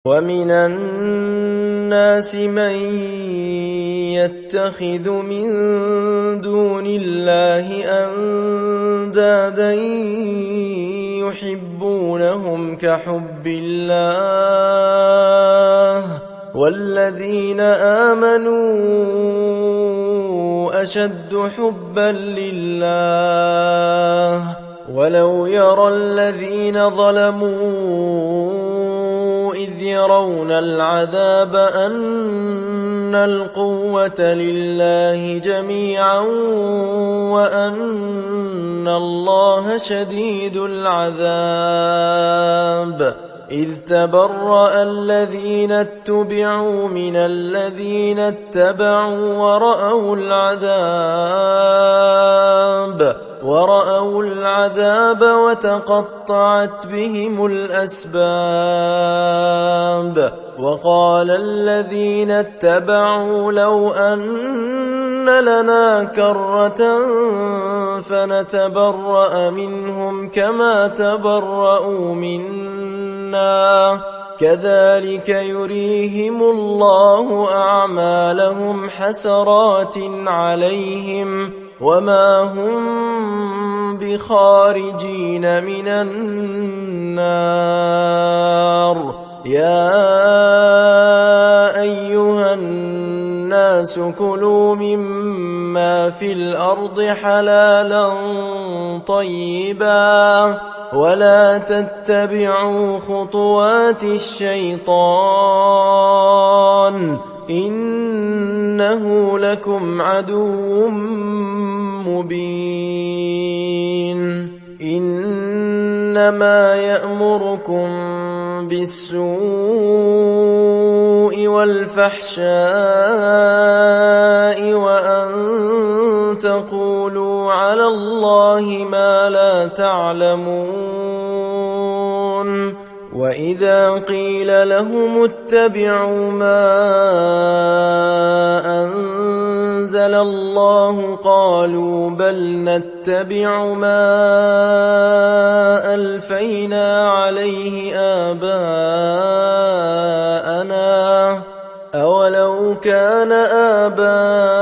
ومن الناس من يتخذ من دون الله أندادا يحبونهم كحب الله والذين آمنوا أشد حبا لله ولو يرى الذين ظلموا إذ يرون العذاب أن القوة لله جميعا وأن الله شديد العذاب إذ تبرأ الذين اتبعوا من الذين اتبعوا ورأوا العذاب وتقطعت بهم الأسباب وقال الذين اتبعوا لو أن لنا كرة فنتبرأ منهم كما تبرأوا منا كذلك يريهم الله أعمالهم حسرات عليهم وما هم بخارجين من النار يا أيها الناس كلوا مما في الأرض حلالا طيبا ولا تتبعوا خطوات الشيطان إنه لكم عدو مبين إنما يأمركم بالسوء والفحشاء وأن تقولوا على الله ما لا تعلمون وإذا قيل لهم اتبعوا ما أنزل الله قالوا بل نتبع ما ألفينا عليه آباءنا أولو كان آباؤهم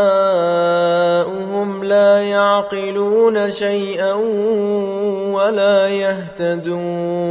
لا يعقلون شيئا ولا يهتدون